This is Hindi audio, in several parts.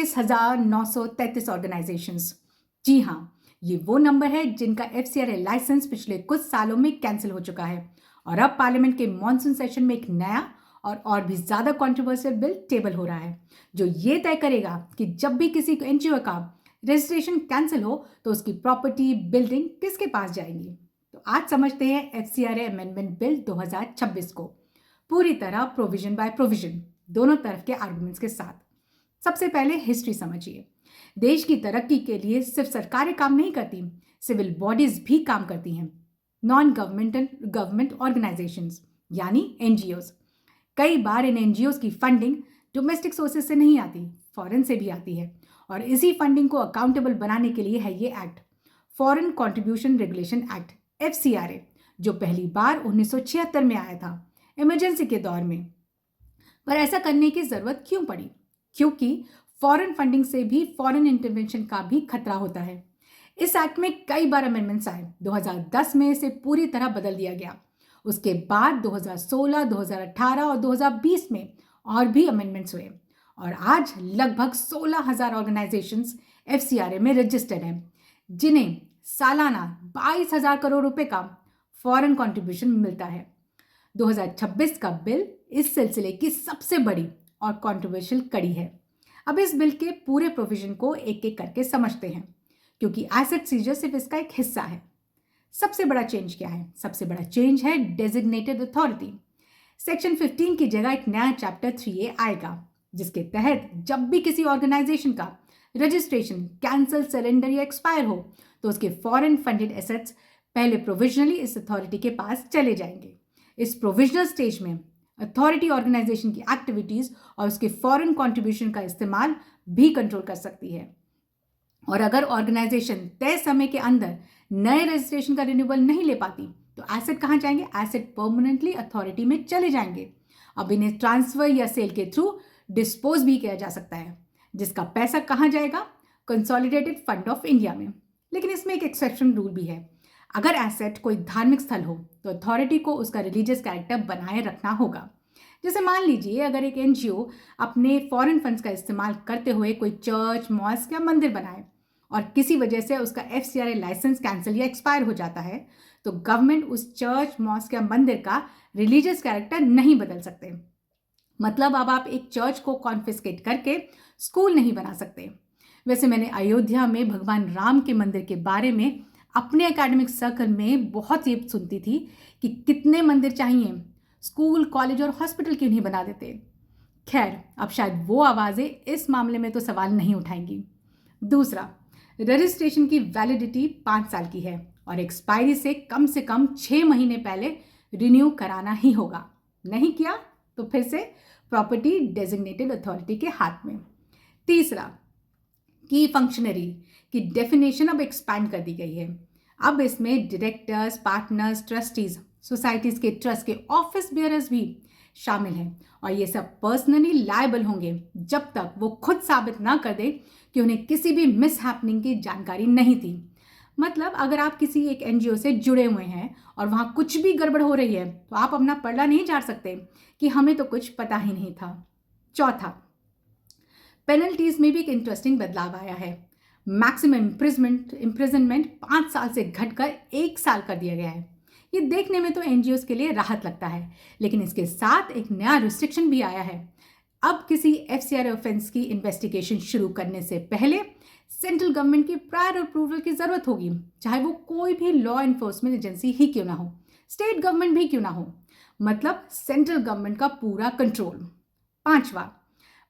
21,933 ऑर्गेनाइजेशंस। जी हाँ, ये वो नंबर है जिनका एफसीआरए लाइसेंस पिछले कुछ सालों में कैंसिल हो चुका है और अब पार्लियामेंट के मॉनसून सेशन में एक नया और भी ज्यादा कंट्रोवर्शियल बिल टेबल हो रहा है, जो ये तय करेगा कि जब भी किसी एनजीओ का रजिस्ट्रेशन कैंसिल हो तो उसकी प्रॉपर्टी, बिल्डिंग किसके पास जाएंगी। तो आज समझते हैं एफसीआरए अमेंडमेंट बिल 2026 को पूरी तरह प्रोविजन बाय प्रोविजन, दोनों तरफ के आर्गुमेंट्स के साथ। सबसे पहले हिस्ट्री समझिए। देश की तरक्की के लिए सिर्फ सरकारें काम नहीं करती, सिविल बॉडीज भी काम करती हैं। नॉन गवर्नमेंट ऑर्गेनाइजेशंस यानी एनजीओज। कई बार इन एनजीओज की फंडिंग डोमेस्टिक सोर्सेज से नहीं आती, फॉरेन से भी आती है, और इसी फंडिंग को अकाउंटेबल बनाने के लिए है ये act, foreign contribution regulation act FCRA, जो पहली बार 1976 में आया था, इमरजेंसी के दौर में। पर ऐसा करने की जरूरत क्यों पड़ी? क्योंकि फॉरेन फंडिंग से भी फॉरेन इंटरवेंशन का भी खतरा होता है। इस एक्ट में कई बार अमेंडमेंट्स आए। 2010 में इसे पूरी तरह बदल दिया गया। उसके बाद 2016, 2018 और 2020 में और भी अमेंडमेंट्स हुए और आज लगभग 16,000 ऑर्गेनाइजेशंस एफसीआरए में रजिस्टर्ड हैं, जिन्हें सालाना 22,000 करोड़ रुपए का फॉरेन कंट्रीब्यूशन मिलता है। 2026 का बिल इस सिलसिले की सबसे बड़ी और कंट्रोवर्शियल कड़ी है। अब इस बिल के पूरे प्रोविजन को एक एक करके समझते हैं, क्योंकि एसेट सीजर सिर्फ इसका एक हिस्सा है। सबसे बड़ा चेंज क्या है? सबसे बड़ा चेंज है डेजिग्नेटेड अथॉरिटी। सेक्शन 15 की जगह एक नया चैप्टर 3A आएगा, जिसके तहत जब भी किसी ऑर्गेनाइजेशन का रजिस्ट्रेशन कैंसिल, सरेंडर या एक्सपायर हो तो उसके फॉरेन फंडेड एसेट्स पहले प्रोविजनली इस अथॉरिटी के पास चले जाएंगे। इस प्रोविजनल स्टेज में अथॉरिटी ऑर्गेनाइजेशन की एक्टिविटीज और उसके फॉरेन कंट्रीब्यूशन का इस्तेमाल भी कंट्रोल कर सकती है। और अगर ऑर्गेनाइजेशन तय समय के अंदर नए रजिस्ट्रेशन का रिन्यूअल नहीं ले पाती तो एसेट कहाँ जाएंगे? एसेट परमानेंटली अथॉरिटी में चले जाएंगे। अब इन्हें ट्रांसफर या सेल के थ्रू डिस्पोज भी किया जा सकता है, जिसका पैसा कहाँ जाएगा? कंसोलिडेटेड फंड ऑफ इंडिया में। लेकिन इसमें एक एक्सेप्शन रूल भी है। अगर एसेट कोई धार्मिक स्थल हो तो अथॉरिटी को उसका रिलीजियस कैरेक्टर बनाए रखना होगा। जैसे मान लीजिए अगर एक एनजीओ अपने फॉरेन फंड्स का इस्तेमाल करते हुए कोई चर्च, मॉस्क या मंदिर बनाए और किसी वजह से उसका एफसीआरए लाइसेंस कैंसिल या एक्सपायर हो जाता है, तो गवर्नमेंट उस चर्च, मॉस्क या मंदिर का रिलीजियस कैरेक्टर नहीं बदल सकते। मतलब अब आप एक चर्च को कॉन्फिस्केट करके स्कूल नहीं बना सकते। वैसे मैंने अयोध्या में भगवान राम के मंदिर के बारे में अपने एकेडमिक सर्कल में बहुत ये सुनती थी कि कितने मंदिर चाहिए, स्कूल, कॉलेज और हॉस्पिटल क्यों नहीं बना देते। खैर, अब शायद वो आवाज़ें इस मामले में तो सवाल नहीं उठाएंगी। दूसरा, रजिस्ट्रेशन की वैलिडिटी 5 साल की है और एक्सपायरी से कम 6 महीने पहले रिन्यू कराना ही होगा। नहीं किया तो फिर से प्रॉपर्टी डेजिग्नेटेड अथॉरिटी के हाथ में। तीसरा, की फंक्शनरी की डेफिनेशन अब एक्सपैंड कर दी गई है। अब इसमें डायरेक्टर्स, पार्टनर्स, ट्रस्टीज, सोसाइटीज के ट्रस्ट के ऑफिस बेयरर्स भी शामिल हैं और ये सब पर्सनली लायबल होंगे जब तक वो खुद साबित ना कर दे कि उन्हें किसी भी मिस हैपनिंग की जानकारी नहीं थी। मतलब अगर आप किसी एक एनजीओ से जुड़े हुए हैं और वहाँ कुछ भी गड़बड़ हो रही है तो आप अपना पल्ला नहीं झाड़ सकते कि हमें तो कुछ पता ही नहीं था। चौथा, पेनल्टीज में भी एक इंटरेस्टिंग बदलाव आया है। मैक्सिमम इम्प्रिजनमेंट 5 साल से घटकर 1 साल कर दिया गया है। ये देखने में तो एनजीओज के लिए राहत लगता है, लेकिन इसके साथ एक नया रिस्ट्रिक्शन भी आया है। अब किसी एफसीआरए ऑफेंस की इन्वेस्टिगेशन शुरू करने से पहले सेंट्रल गवर्नमेंट की प्रायर अप्रूवल की जरूरत होगी, चाहे वो कोई भी लॉ एनफोर्समेंट एजेंसी ही क्यों ना हो, स्टेट गवर्नमेंट भी क्यों ना हो। मतलब सेंट्रल गवर्नमेंट का पूरा कंट्रोल। पांचवा,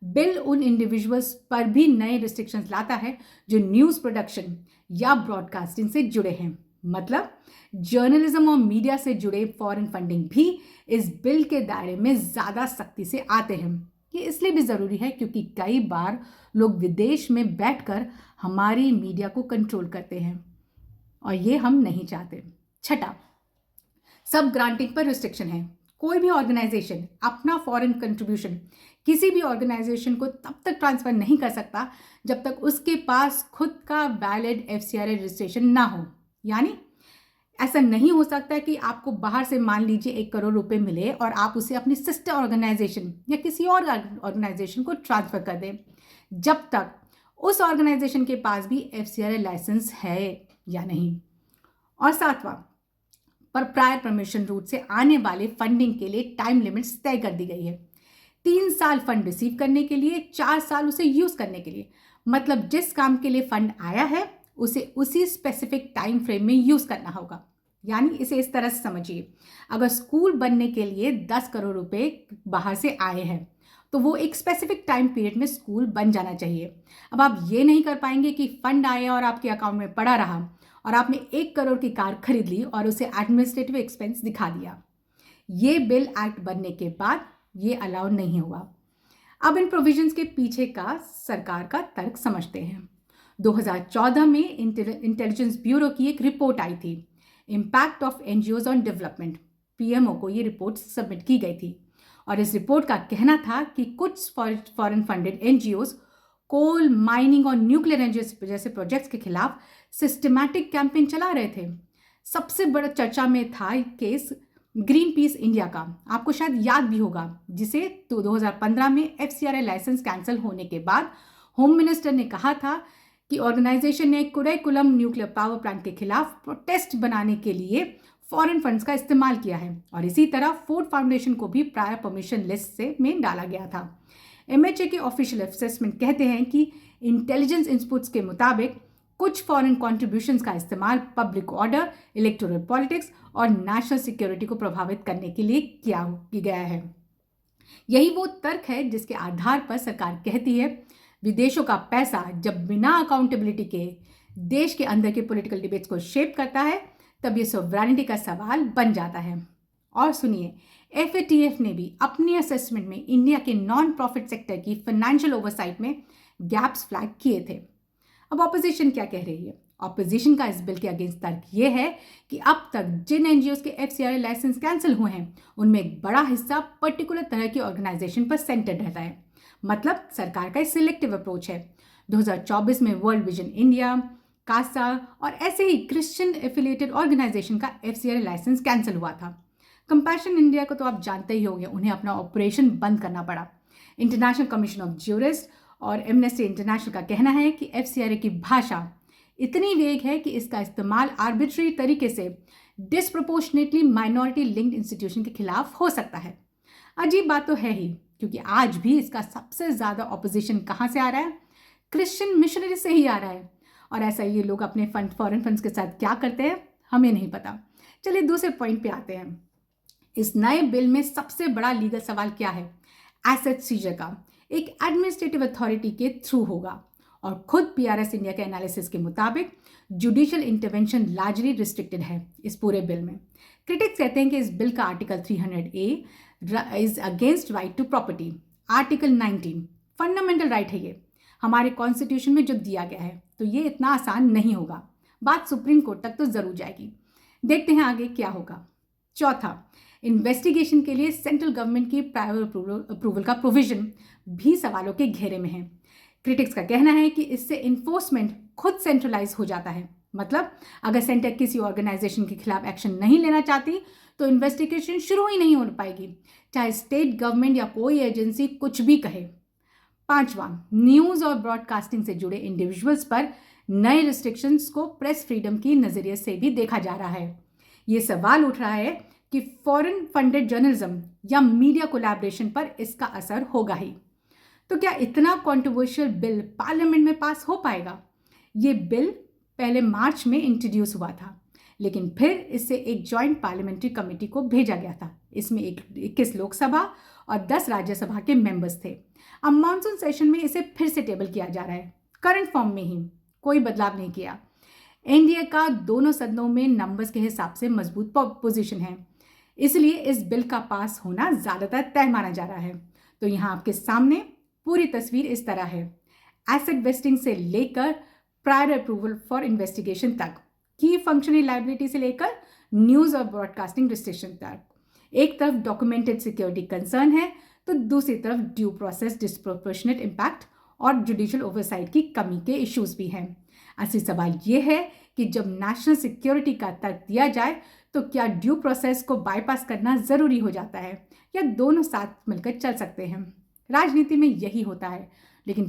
बिल उन इंडिविजुअल्स पर भी नए रिस्ट्रिक्शंस लाता है जो न्यूज़ प्रोडक्शन या ब्रॉडकास्टिंग से जुड़े हैं। मतलब जर्नलिज्म और मीडिया से जुड़े फॉरेन फंडिंग भी इस बिल के दायरे में ज़्यादा सख्ती से आते हैं। ये इसलिए भी ज़रूरी है क्योंकि कई बार लोग विदेश में बैठकर हमारी मीडिया को कंट्रोल करते हैं और ये हम नहीं चाहते। छठा, सब ग्रांटिंग पर रिस्ट्रिक्शन है। कोई भी ऑर्गेनाइजेशन अपना फॉरेन कंट्रीब्यूशन किसी भी ऑर्गेनाइजेशन को तब तक ट्रांसफर नहीं कर सकता जब तक उसके पास खुद का वैलिड एफसीआरए रजिस्ट्रेशन ना हो। यानी ऐसा नहीं हो सकता कि आपको बाहर से मान लीजिए 1 करोड़ रुपए मिले और आप उसे अपनी सिस्टर ऑर्गेनाइजेशन या किसी और ऑर्गेनाइजेशन को ट्रांसफर कर दें। जब तक उस ऑर्गेनाइजेशन के पास भी FCRA लाइसेंस है या नहीं। और सातवां, पर प्रायर परमिशन रूट से आने वाले फंडिंग के लिए टाइम लिमिट्स तय कर दी गई है। 3 साल फंड रिसीव करने के लिए, 4 साल उसे यूज करने के लिए। मतलब जिस काम के लिए फंड आया है उसे उसी स्पेसिफिक टाइम फ्रेम में यूज करना होगा। यानी इसे इस तरह से समझिए, अगर स्कूल बनने के लिए 10 करोड़ रुपए बाहर से आए हैं तो वो एक स्पेसिफिक टाइम पीरियड में स्कूल बन जाना चाहिए। अब आप ये नहीं कर पाएंगे कि फंड आया और आपके अकाउंट में पड़ा रहा और आपने 1 करोड़ की कार खरीद ली और उसे एडमिनिस्ट्रेटिव एक्सपेंस दिखा दिया। ये बिल एक्ट बनने के बाद ये अलाउ नहीं हुआ। अब इन प्रोविजंस के पीछे का सरकार का तर्क समझते हैं। 2014 में इंटेलिजेंस ब्यूरो की एक रिपोर्ट आई थी, impact of NGOs on development. PMO को ये रिपोर्ट सबमिट की गई थी और इस रिपोर्ट का कहना था कि कुछ फॉरेन फंडेड एनजीओज कोल, माइनिंग और न्यूक्लियर एनर्जी जैसे प्रोजेक्ट्स के खिलाफ सिस्टमैटिक कैंपेन चला रहे थे। सबसे बड़ा चर्चा में था केस ग्रीन पीस इंडिया का, आपको शायद याद भी होगा, जिसे 2015 में FCRA लाइसेंस कैंसिल होने के बाद होम मिनिस्टर ने कहा था कि ऑर्गेनाइजेशन ने कुरैकुलम न्यूक्लियर पावर प्लांट के खिलाफ प्रोटेस्ट बनाने के लिए फॉरेन फंड्स का इस्तेमाल किया है। और इसी तरह फोर्ड फाउंडेशन को भी प्रायर परमिशन लिस्ट से में डाला गया था। MHA के ऑफिशियल असेसमेंट कहते हैं कि इंटेलिजेंस इनपुट्स के मुताबिक कुछ फॉरेन कॉन्ट्रीब्यूशंस का इस्तेमाल पब्लिक ऑर्डर, इलेक्टोरल पॉलिटिक्स और नेशनल सिक्योरिटी को प्रभावित करने के लिए किया गया है। यही वो तर्क है जिसके आधार पर सरकार कहती है विदेशों का पैसा जब बिना अकाउंटेबिलिटी के देश के अंदर के पॉलिटिकल डिबेट्स को शेप करता है तब ये सॉवरेनिटी का सवाल बन जाता है। और सुनिए, FATF ने भी अपने असेसमेंट में इंडिया के नॉन प्रॉफिट सेक्टर की फाइनेंशियल ओवरसाइट में गैप्स फ्लैग किए थे। अब ऑपोजिशन क्या कह रही है? ऑपोजिशन का इस बिल के अगेंस्ट तर्क ये है कि अब तक जिन एनजीओज के FCRA लाइसेंस कैंसिल हुए हैं उनमें एक बड़ा हिस्सा पर्टिकुलर तरह की ऑर्गेनाइजेशन पर सेंटर्ड रहता है। मतलब सरकार का एक सिलेक्टिव अप्रोच है। 2024 में वर्ल्ड विजन इंडिया, कासा और ऐसे ही क्रिश्चियन एफिलिएटेड ऑर्गेनाइजेशन का FCRA लाइसेंस कैंसिल हुआ था। कंपैशन इंडिया को तो आप जानते ही होंगे, उन्हें अपना ऑपरेशन बंद करना पड़ा। इंटरनेशनल कमीशन ऑफ ज्यूरिस्ट और एमनेस्टी इंटरनेशनल का कहना है कि FCRA की भाषा इतनी वेग है कि इसका इस्तेमाल आर्बिट्री तरीके से डिस्प्रोपोर्शनेटली माइनॉरिटी लिंक्ड इंस्टीट्यूशन के खिलाफ हो सकता है। अजीब बात तो है ही, क्योंकि आज भी इसका सबसे ज़्यादा ऑपोजिशन कहाँ से आ रहा है? क्रिश्चियन मिशनरी से ही आ रहा है। और ऐसा ये लोग अपने फॉरेन फंड्स के साथ क्या करते हैं हमें नहीं पता। चलिए दूसरे पॉइंट पे आते हैं। इस नए बिल में सबसे बड़ा लीगल सवाल क्या है? एसेट सीजर का एक एडमिनिस्ट्रेटिव अथॉरिटी के थ्रू होगा और खुद PRS इंडिया के एनालिसिस के मुताबिक जुडिशियल इंटरवेंशन लार्जली रिस्ट्रिक्टेड है इस पूरे बिल में। क्रिटिक्स कहते हैं कि इस बिल का article 300A is against right to property. Article 19 fundamental right है, ये हमारे कॉन्स्टिट्यूशन में जो दिया गया है, तो ये इतना आसान नहीं होगा। बात सुप्रीम कोर्ट तक तो जरूर जाएगी। देखते हैं आगे क्या होगा। चौथा, इन्वेस्टिगेशन के लिए सेंट्रल गवर्नमेंट की प्रायर अप्रूवल का प्रोविजन भी सवालों के घेरे में है। क्रिटिक्स का कहना है कि इससे इन्फोर्समेंट खुद सेंट्रलाइज हो जाता है। मतलब अगर सेंटर किसी ऑर्गेनाइजेशन के खिलाफ एक्शन नहीं लेना चाहती तो इन्वेस्टिगेशन शुरू ही नहीं हो पाएगी, चाहे स्टेट गवर्नमेंट या कोई एजेंसी कुछ भी कहे। पांचवा, न्यूज़ और ब्रॉडकास्टिंग से जुड़े इंडिविजुअल्स पर नए रिस्ट्रिक्शंस को प्रेस फ्रीडम की नज़रिए से भी देखा जा रहा है। ये सवाल उठ रहा है कि फॉरेन फंडेड जर्नलिज्म या मीडिया कोलैबोरेशन पर इसका असर होगा ही। तो क्या इतना कंट्रोवर्शियल बिल पार्लियामेंट में पास हो पाएगा? ये बिल पहले मार्च में इंट्रोड्यूस हुआ था, लेकिन फिर इससे एक जॉइंट पार्लियामेंट्री कमेटी को भेजा गया था। इसमें 21 लोकसभा और 10 राज्यसभा के मेंबर्स थे। अब मानसून सेशन में इसे फिर से टेबल किया जा रहा है, करंट फॉर्म में ही, कोई बदलाव नहीं किया। एनडीए का दोनों सदनों में नंबर्स के हिसाब से मजबूत पोजीशन है, इसलिए इस बिल का पास होना ज़्यादातर तय माना जा रहा है। तो यहाँ आपके सामने पूरी तस्वीर इस तरह है। एसेट वेस्टिंग से लेकर प्रायर अप्रूवल फॉर इन्वेस्टिगेशन तक, की फंक्शनल लायबिलिटी से लेकर न्यूज़ और ब्रॉडकास्टिंग रिस्ट्रिक्शन तक। एक तरफ डॉक्यूमेंटेड सिक्योरिटी कंसर्न है तो दूसरी तरफ ड्यू प्रोसेस डिस्प्रोपोर्शनेट इम्पैक्ट और जुडिशियल ओवरसाइट की कमी के इश्यूज भी हैं। असली सवाल ये है कि जब नेशनल सिक्योरिटी का तर्क दिया जाए तो क्या ड्यू प्रोसेस को बाईपास करना ज़रूरी हो जाता है या दोनों साथ मिलकर चल सकते हैं? राजनीति में यही होता है, लेकिन